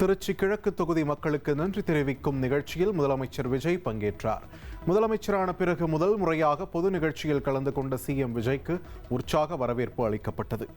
திருச்சி கிழக்கு தொகுதி மக்களுக்கு நன்றி தெரிவிக்கும் நிகழ்ச்சியில் முதலமைச்சர் விஜய் பங்கேற்றார். முதலமைச்சரான பிறகு முதல் முறையாக பொது நிகழ்ச்சியில் கலந்து கொண்ட சிஎம் விஜய்க்கு உற்சாக வரவேற்பு அளிக்கப்பட்டது.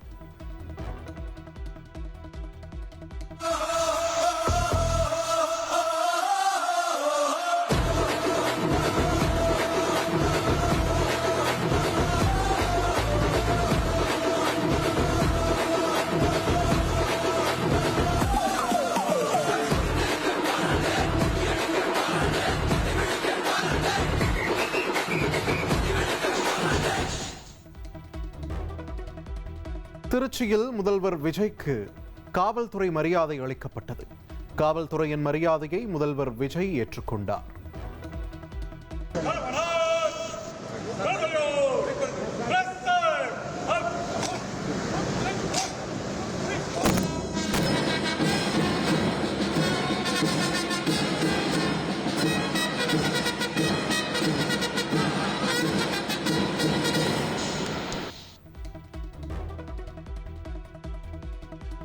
திருச்சியில் முதல்வர் விஜய்க்கு காவல்துறை மரியாதை அளிக்கப்பட்டது. காவல்துறையின் மரியாதையை முதல்வர் விஜய் ஏற்றுக்கொண்டார்.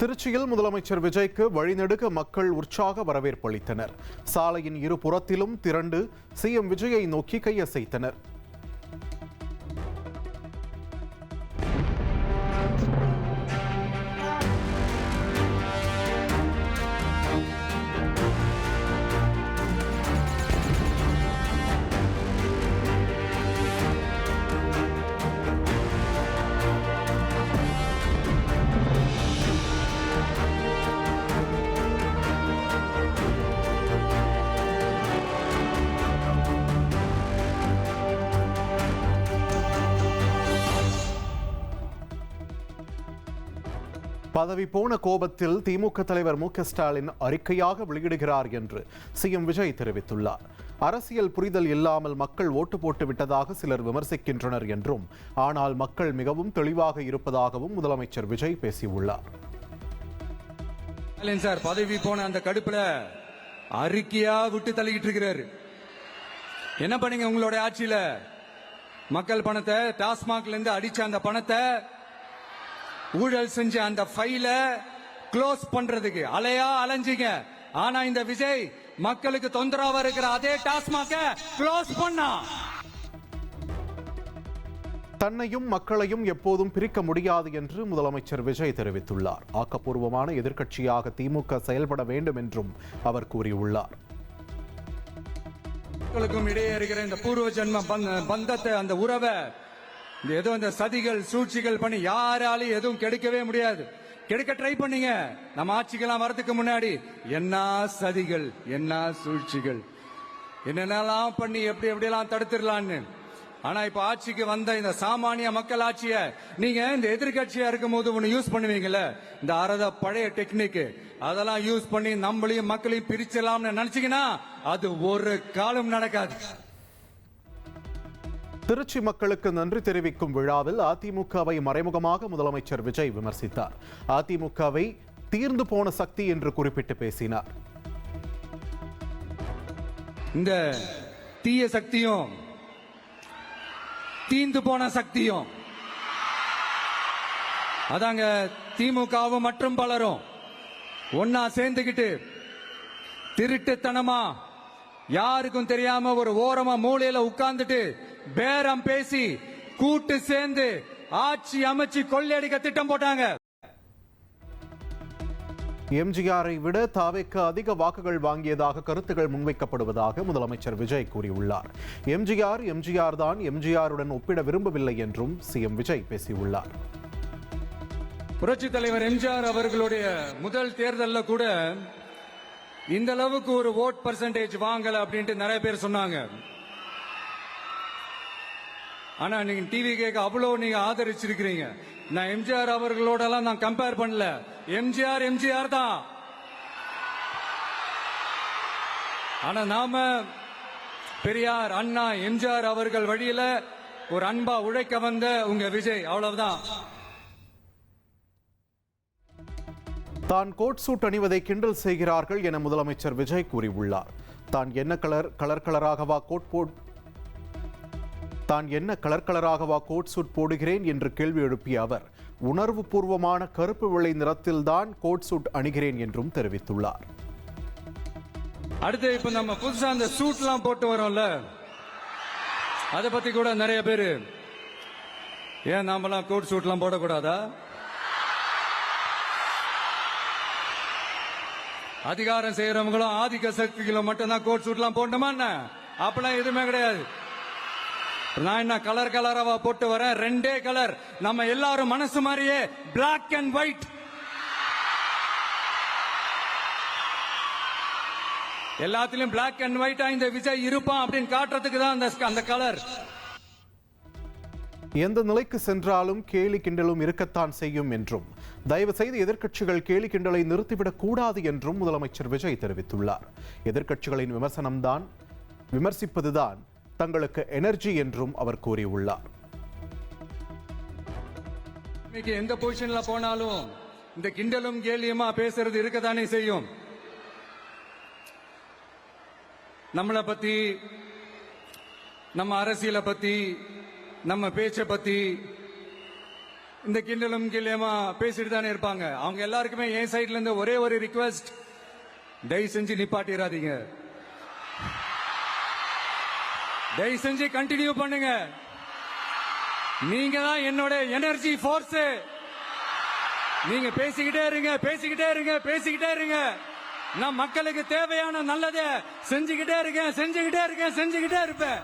திருச்சியில் முதலமைச்சர் விஜய்க்கு வழிநெடுக மக்கள் உற்சாக வரவேற்பு அளித்தனர். சாலையின் இரு புறத்திலும் திரண்டு சிஎம் விஜயை நோக்கி கையசைத்தனர். பதவி போன கோபத்தில் திமுக தலைவர் மு க ஸ்டாலின் அறிக்கையாக வெளியிடுகிறார் என்று சிஎம் விஜய் தெரிவித்துள்ளார். அரசியல் புரிதல் இல்லாமல் மக்கள் ஓட்டு போட்டு விட்டதாக சிலர் விமர்சிக்கின்றனர் என்றும், ஆனால் மக்கள் மிகவும் தெளிவாக இருப்பதாகவும் முதலமைச்சர் விஜய் பேசியுள்ளார். சார் பதவி போன அந்த கடுப்புல அறிக்கையா விட்டு தள்ளிக்கிட்டு இருக்கிறாரு. என்ன பண்ணீங்க உங்களுடைய ஆட்சியில? மக்கள் பணத்தை டாஸ்மாக்ல இருந்து அடிச்ச அந்த பணத்தை ஊழல் செஞ்ச அந்த ஃபைல க்ளோஸ் பண்றதுக்கு அலையா அலைஞ்சிங்க. ஆனா இந்த விஜய் மக்களுக்கு தொந்தரவா இருக்கிற அதே டாஸ்மாக க்ளோஸ் பண்ணா. தன்னையும் மக்களையும் எப்போதும் பிரிக்க முடியாது என்று முதலமைச்சர் விஜய் தெரிவித்துள்ளார். ஆக்கப்பூர்வமான எதிர்க்கட்சியாக திமுக செயல்பட வேண்டும் என்றும் அவர் கூறியுள்ளார். மக்களுக்கும் இடையே இருக்கிற இந்த பூர்வ ஜென்ம பந்தத்தை, அந்த உறவை ஏதோ இந்த சதிகள் சூழ்ச்சிகள் பண்ணி யாராலையும் எதுவும் கெடுக்கவே முடியாது. கெடுக்க ட்ரை பண்ணீங்க. நம்ம ஆட்சிக்கெல்லாம் வரதுக்கு முன்னாடி என்ன சதிகள், என்ன சூழ்ச்சிகள், என்னென்னலாம் பண்ணி எப்படி எப்படியெல்லாம் தடுத்துடலான்னு. ஆனா இப்ப ஆட்சிக்கு வந்த இந்த சாமானிய மக்கள் ஆட்சிய நீங்க இந்த எதிர்கட்சியா இருக்கும் போது ஒண்ணு யூஸ் பண்ணுவீங்கல்ல, இந்த அறத பழைய டெக்னிக், அதெல்லாம் யூஸ் பண்ணி நம்மளையும் மக்களையும் பிரிச்சலாம்னு நினைச்சீங்கன்னா அது ஒரு காலம் நடக்காது. திருச்சி மக்களுக்கு நன்றி தெரிவிக்கும் விழாவில் அதிமுகவை மறைமுகமாக முதலமைச்சர் விஜய் விமர்சித்தார். அதிமுகவை தீர்ந்து போன சக்தி என்று குறிப்பிட்டு பேசினார். இந்த தீய சக்தியும் தீர்ந்து போன சக்தியும் அதாங்க திமுகவும் மற்றும் பலரும் ஒன்னா சேர்ந்துகிட்டு திருட்டுத்தனமா யாருக்கும் தெரியாம ஒரு ஓரமா மூலையில உட்கார்ந்துட்டு பேரம் பேசி கூட்டு சேர்ந்து ஆட்சி அமைச்சு கொள்ளையடிக்க திட்டம் போட்டாங்க. எம்ஜிஆரை விட தாவேக்கு அதிக வாக்குகள் வாங்கியதாக கருத்துகள் முன்வைக்கப்படுவதாக முதலமைச்சர் விஜய் கூறியுள்ளார். எம்ஜிஆர் தான், எம்ஜிஆருடன் ஒப்பிட விரும்பவில்லை என்றும் சிஎம் விஜய் பேசியுள்ளார். புரட்சி தலைவர் எம்ஜிஆர் அவர்களுடைய முதல் தேர்தலில் கூட இந்த அளவுக்கு ஒரு ஓட் பர்சன்டேஜ் வாங்கல அப்படின்ட்டு நிறைய பேர் சொன்னாங்க. ஆனா நீங்க டிவி கேட்க அவ்வளவு நீங்க ஆதரிச்சிருக்கிறீங்க. நான் எம்ஜிஆர் அவர்களோட எல்லாம் நான் கம்பேர் பண்ணல. எம்ஜிஆர் தான். ஆனா நாம பெரியார், அண்ணா, எம்ஜிஆர் அவர்கள் வழியில ஒரு அன்பா உழைக்க வந்த உங்க விஜய், அவ்வளவுதான். தான் கோட் சூட் அணிவதை கிண்டல் செய்கிறார்கள் என முதலமைச்சர் விஜய் கூறியுள்ளார். தான் என்ன கலர் கலராகவா கோட் சூட் போடுகிறேன் என்று கேள்வி எழுப்பிய அவர், உணர்வு பூர்வமான கருப்பு வெள்ளை நிறத்தில்தான் கோட் சூட் அணிகிறேன் என்றும் தெரிவித்துள்ளார். அடுத்து இப்ப நம்ம புதுசா அந்த சூட்லாம் போட்டு வரோம்ல, அதை பத்தி கூட நிறைய பேரு, ஏன் நாமெல்லாம் கோட் சூட்லாம் போடக்கூடாதா? அதிகாரம் செய்யறவங்களும் ஆதிக்க சக்திகளும் மட்டும்தான் கோட் சூட்லாம் போடணுமா என்ன? அப்பெல்லாம் எதுவுமே கிடையாது. நான் என்ன கலர் கலராவா போட்டு வரேன்? ரெண்டே கலர், நம்ம எல்லாரும் மனசு மாதிரியே பிளாக் அண்ட் ஒயிட். எல்லாத்திலும் பிளாக் அண்ட் ஒயிட்டா இந்த விஜய் இருப்பான் அப்படின்னு காட்டுறதுக்கு தான் அந்த கலர். எந்த நிலைக்கு சென்றாலும் கேலி கிண்டலும் இருக்கத்தான் செய்யும் என்றும், தயவு செய்து எதிர்க்கட்சிகள் கேலி கிண்டலை நிறுத்திவிடக் கூடாது என்றும் முதலமைச்சர் விஜய் தெரிவித்துள்ளார். எதிர்க்கட்சிகளின் விமர்சிப்பதுதான் தங்களுக்கு எனர்ஜி என்றும் அவர் கூறியுள்ளார். இன்னைக்கு எந்த பொசிஷன்ல போனாலும் இந்த கிண்டலும் கேலியுமா பேசுறது இருக்கத்தானே செய்யும். நம்மளை பத்தி, நம்ம அரசியலை பத்தி, நம்ம பேச்சை பத்தி இந்த கிண்டலும் கேலியுமா பேசிட்டு தானே இருப்பாங்க. அவங்க எல்லாருக்குமே என் சைட்ல இருந்து ஒரே ஒரு ரிக்வெஸ்ட், தயவு செஞ்சு நிப்பாட்டிடாதீங்க. தயவு செஞ்சு கண்டினியூ பண்ணுங்க. நீங்க தான் என்னோட எனர்ஜி ஃபோர்ஸ். நீங்க பேசிக்கிட்டே இருங்க, பேசிக்கிட்டே இருங்க, பேசிக்கிட்டே இருங்க. நான் மக்களுக்கு தேவையான நல்லதை செஞ்சுக்கிட்டே இருக்கேன், செஞ்சுக்கிட்டே இருக்கேன், செஞ்சுக்கிட்டே இருப்பேன்.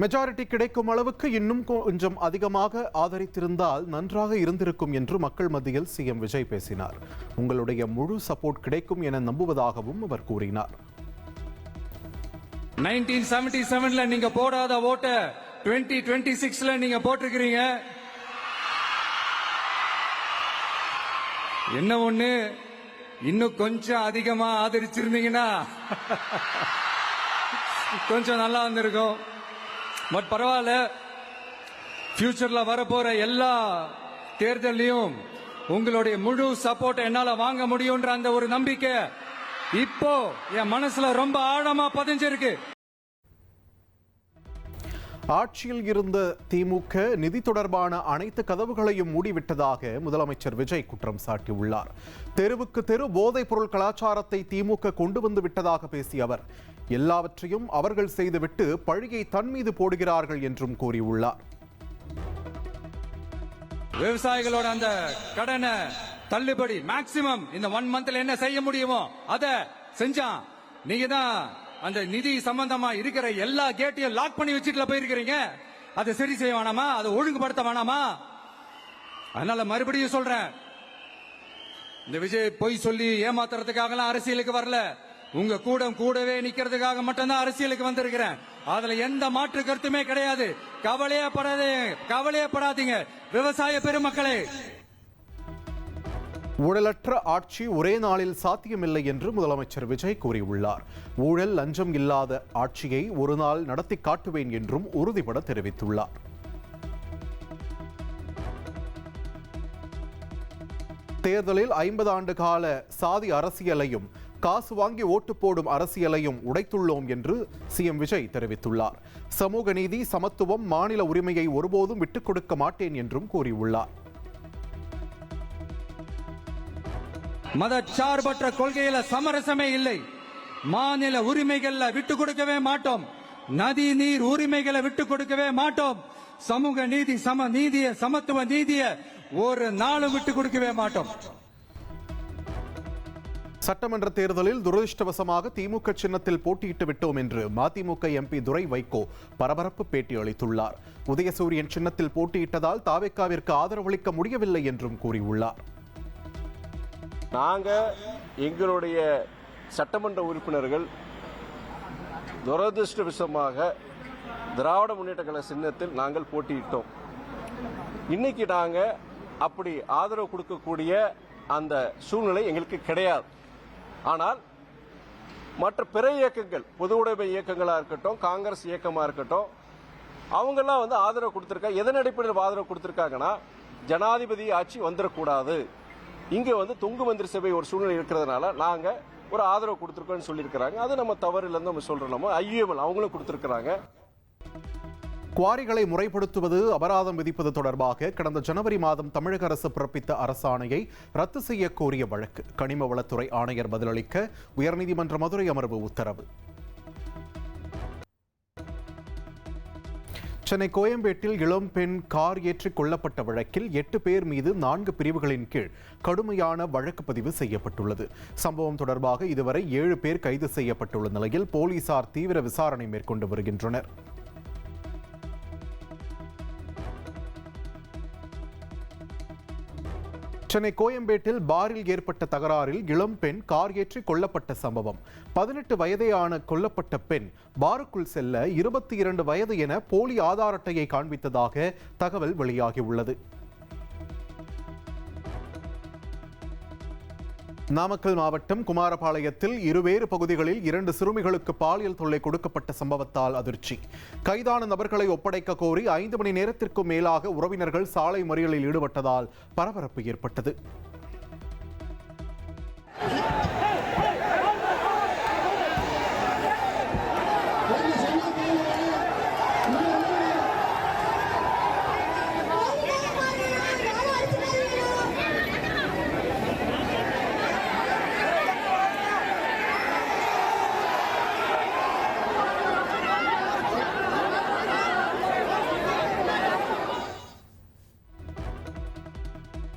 மெஜாரிட்டி கிடைக்கும் அளவுக்கு இன்னும் கொஞ்சம் அதிகமாக ஆதரித்திருந்தால் நன்றாக இருந்திருக்கும் என்று மக்கள் மத்தியில் சிஎம் விஜய் பேசினார். உங்களுடைய முழு சப்போர்ட் கிடைக்கும் என நம்புவதாகவும் அவர் கூறினார். 1977ல நீங்க போடாத ஓட்ட 2026ல நீங்க போட்டிருக்கிறீங்க. என்ன ஒண்ணு, இன்னும் கொஞ்சம் அதிகமா ஆதரிச்சிருந்தீங்கன்னா கொஞ்சம் நல்லா இருந்திருக்கும். பட் பரவாயில்ல, ஃபியூச்சர்ல வரப்போற எல்லா தேர்தலையும் உங்களுடைய முழு சப்போர்ட் என்னால வாங்க முடியும்ன்ற அந்த ஒரு நம்பிக்கை இப்போ என் மனசுல ரொம்ப ஆழமா பதிஞ்சிருக்கு. ஆட்சியில் இருந்த திமுக நிதி தொடர்பான அனைத்து கதவுகளையும் மூடிவிட்டதாக முதலமைச்சர் விஜய் குற்றம் சாட்டியுள்ளார். தெருவுக்கு தெரு போதைப் பொருள் கலாச்சாரத்தை திமுக கொண்டு வந்து விட்டதாக பேசிய அவர், எல்லாவற்றையும் அவர்கள் செய்துவிட்டு பழியை தன் மீது போடுகிறார்கள் என்றும் கூறியுள்ளார். விவசாயிகளோட அந்த கடனை தள்ளுபடி மேக்சிமம் இந்த 1 மந்த்ல என்ன செய்ய முடியுமோ அத செஞ்சான். நீங்க தான் அந்த நிதி சம்பந்தமா இருக்கிற எல்லா கேட்டையும் லாக் பண்ணி வச்சுட்டு போயிருக்கிறீங்க. அதை சரி செய்ய வேணாமா? அதை ஒழுங்குபடுத்த வேணாமா? அதனால மறுபடியும் சொல்றேன், இந்த விஜய் பொய் சொல்லி ஏமாத்துறதுக்காக அரசியலுக்கு வரல. உங்க கூடவே நிக்கிறதுக்காக மட்டும்தான் அரசியலுக்கு வந்திருக்கிறேன். அதுல எந்த மாற்று கருத்துமே கிடையாது. கவலையப்படாதீங்க விவசாய பெருமக்களே. ஊழலற்ற ஆட்சி ஒரே நாளில் சாத்தியமில்லை என்று முதலமைச்சர் விஜய் கூறியுள்ளார். ஊழல் லஞ்சம் இல்லாத ஆட்சியை ஒரு நாள் நடத்தி காட்டுவேன் என்றும் உறுதிபட தெரிவித்துள்ளார். தேர்தலில் 50 ஆண்டு கால சாதி அரசியலையும் காசு வாங்கி ஓட்டு போடும் அரசியலையும் உடைத்துள்ளோம் என்று சிஎம் விஜய் தெரிவித்துள்ளார். சமூக நீதி, சமத்துவம், மாநில உரிமையை ஒருபோதும் விட்டுக் கொடுக்க மாட்டேன் என்றும் கூறியுள்ளார். மதச்சார்பற்ற கொள்கையில சமரசமே இல்லை. மாநில உரிமைகளை விட்டு கொடுக்கவே மாட்டோம். நதி நீர் உரிமைகளை விட்டு கொடுக்கவே மாட்டோம். சமூக நீதி, சமத்துவ நீதியை ஒரு நாளும் விட்டு கொடுக்கவே மாட்டோம். சட்டமன்ற தேர்தலில் துரதிருஷ்டவசமாக திமுக சின்னத்தில் போட்டியிட்டு விட்டோம் என்று மதிமுக எம்பி துரை வைகோ பரபரப்பு பேட்டி அளித்துள்ளார். உதயசூரியன் சின்னத்தில் போட்டியிட்டதால் தாவேக்காவிற்கு ஆதரவளிக்க முடியவில்லை என்றும் கூறியுள்ளார். நாங்கள் எங்களுடைய சட்டமன்ற உறுப்பினர்கள் துரதிருஷ்டவசமாக திராவிட முன்னேற்ற கழக சின்னத்தில் நாங்கள் போட்டியிட்டோம். இன்னைக்கு நாங்கள் அப்படி ஆதரவு கொடுக்கக்கூடிய அந்த சூழ்நிலை எங்களுக்கு கிடையாது. ஆனால் மற்ற பிற இயக்கங்கள், பொது உடைமை இயக்கங்களாக இருக்கட்டும், காங்கிரஸ் இயக்கமாக இருக்கட்டும், அவங்கெல்லாம் ஆதரவு கொடுத்துருக்காங்க. எதன் அடிப்படையில் ஆதரவு கொடுத்துருக்காங்கன்னா, ஜனாதிபதி ஆட்சி வந்துடக்கூடாது, இங்கே தொங்கு மந்திரி சபை ஒரு சூழ்நிலை இருக்கிறதுனால நாங்கள் ஒரு ஆதரவு கொடுத்துருக்கோம்னு சொல்லியிருக்கிறாங்க. அது நம்ம தவறு இல்லைன்னு நம்ம சொல்கிறோம். நம்ம ஐயுஎம்எல் அவங்களும் கொடுத்துருக்குறாங்க. குவாரிகளை முறைப்படுத்துவது அபராதம் விதிப்பது தொடர்பாக கடந்த ஜனவரி மாதம் தமிழக அரசு பிறப்பித்த அரசாணையை ரத்து செய்ய கோரிய வழக்கு. கனிம வளத்துறை ஆணையர் பதிலளிக்க உயர்நீதிமன்ற மதுரை அமர்வு உத்தரவு. சென்னை கோயம்பேட்டில் இளம் பெண் கார் ஏற்றிக் கொல்லப்பட்ட வழக்கில் 8 பேர் மீது 4 பிரிவுகளின் கீழ் கடுமையான வழக்கு பதிவு செய்யப்பட்டுள்ளது. சம்பவம் தொடர்பாக இதுவரை 7 பேர் கைது செய்யப்பட்டுள்ள நிலையில் போலீசார் தீவிர விசாரணை மேற்கொண்டு வருகின்றனர். சென்னை கோயம்பேட்டில் பாரில் ஏற்பட்ட தகராறில் இளம் பெண் கார் ஏற்றி கொல்லப்பட்ட சம்பவம். 18 வயதேயான கொல்லப்பட்ட பெண் பாருக்குள் செல்ல 22 வயது என போலி ஆதார் அட்டையை காண்பித்ததாக தகவல் வெளியாகியுள்ளது. நாமக்கல் மாவட்டம் குமாரபாளையத்தில் இருவேறு பகுதிகளில் 2 சிறுமிகளுக்கு பாலியல் தொல்லை கொடுக்கப்பட்ட சம்பவத்தால் அதிர்ச்சி. கைதான நபர்களை ஒப்படைக்க கோரி 5 மணி நேரத்திற்கும் மேலாக உறவினர்கள் சாலை மறியலில் ஈடுபட்டதால் பரபரப்பு ஏற்பட்டது.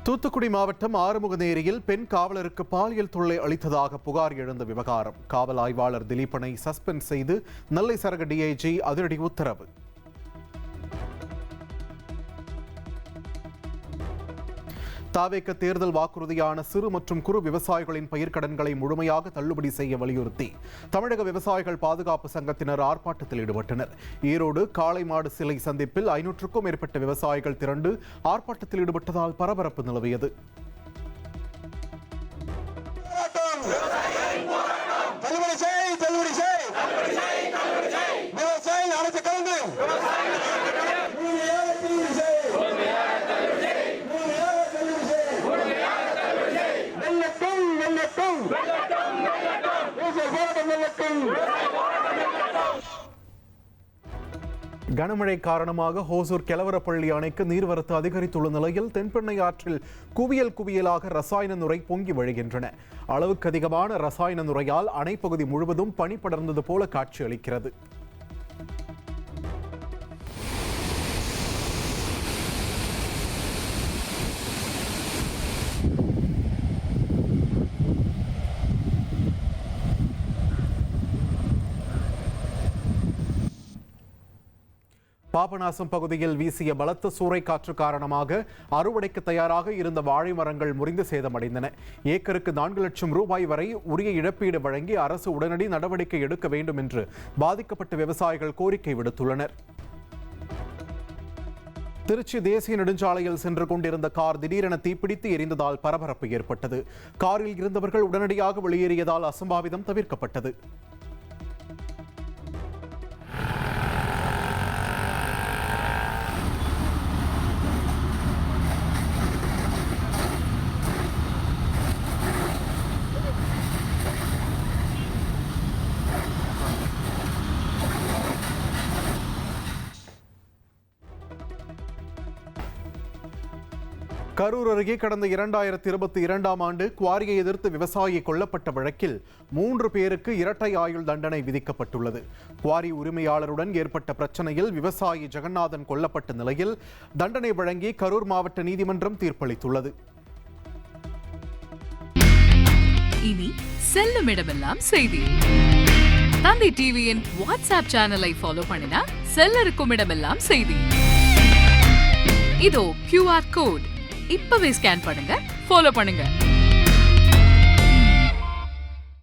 தூத்துக்குடி மாவட்டம் ஆறுமுகநேரியில் பெண் காவலருக்கு பாலியல் தொல்லை அளித்ததாக புகார் எழுந்த விவகாரம். காவல் ஆய்வாளர் திலீபனை சஸ்பெண்ட் செய்து நெல்லை சரக டிஐஜி அதிரடி உத்தரவு. தாவேக தேர்தல் வாக்குறுதியான சிறு மற்றும் குறு விவசாயிகளின் பயிர்க்கடன்களை முழுமையாக தள்ளுபடி செய்ய வலியுறுத்தி தமிழக விவசாயிகள் பாதுகாப்பு சங்கத்தினர் ஆர்ப்பாட்டத்தில் ஈடுபட்டனர். ஈரோடு காளைமாடு சிலை சந்திப்பில் 500க்கும் மேற்பட்ட விவசாயிகள் திரண்டு ஆர்ப்பாட்டத்தில் ஈடுபட்டதால் பரபரப்பு நிலவியது. கனமழை காரணமாக ஹோசூர் கெலவரப்பள்ளி அணைக்கு நீர்வரத்து அதிகரித்துள்ள நிலையில் தென்பெண்ணை ஆற்றில் குவியலாக ரசாயன நுரை பொங்கி வழிகின்றன. அளவுக்கு அதிகமான ரசாயன நுரையால் அணை பகுதி முழுவதும் பனி படர்ந்தது போல காட்சியளிக்கிறது. பாபநாசம் பகுதியில் வீசிய பலத்த சூறைக்காற்று காரணமாக அறுவடைக்கு தயாராக இருந்த வாழை மரங்கள் முறிந்து சேதமடைந்தன. ஏக்கருக்கு 4 லட்சம் ரூபாய் வரை உரிய இழப்பீடு வழங்கி அரசு உடனடி நடவடிக்கை எடுக்க வேண்டும் என்று பாதிக்கப்பட்ட விவசாயிகள் கோரிக்கை விடுத்துள்ளனர். திருச்சி தேசிய நெடுஞ்சாலையில் சென்று கொண்டிருந்த கார் திடீரென தீப்பிடித்து எரிந்ததால் பரபரப்பு ஏற்பட்டது. காரில் இருந்தவர்கள் உடனடியாக வெளியேறியதால் அசம்பாவிதம் தவிர்க்கப்பட்டது. கரூர் அருகே கடந்த 2022ஆம் ஆண்டு குவாரியை எதிர்த்து விவசாயி கொல்லப்பட்ட வழக்கில் 3 பேருக்கு இரட்டை ஆயுள் தண்டனை விதிக்கப்பட்டுள்ளது. குவாரி உரிமையாளருடன் ஏற்பட்ட பிரச்சனையில் விவசாயி ஜெகநாதன் கொல்லப்பட்ட நிலையில் தண்டனை வழங்கி கரூர் மாவட்ட நீதிமன்றம் தீர்ப்பளித்துள்ளது. இனி செல்லும் இடமெல்லாம் செய்தி. தந்தி டிவியின் வாட்ஸ்அப் சேனலை ஃபாலோ பண்ணினா செல்ல இருக்கும் இடமெல்லாம் செய்தி. இதோ QR கோட் இப்பவே ஸ்கேன் பண்ணுங்க, ஃபாலோ பண்ணுங்க.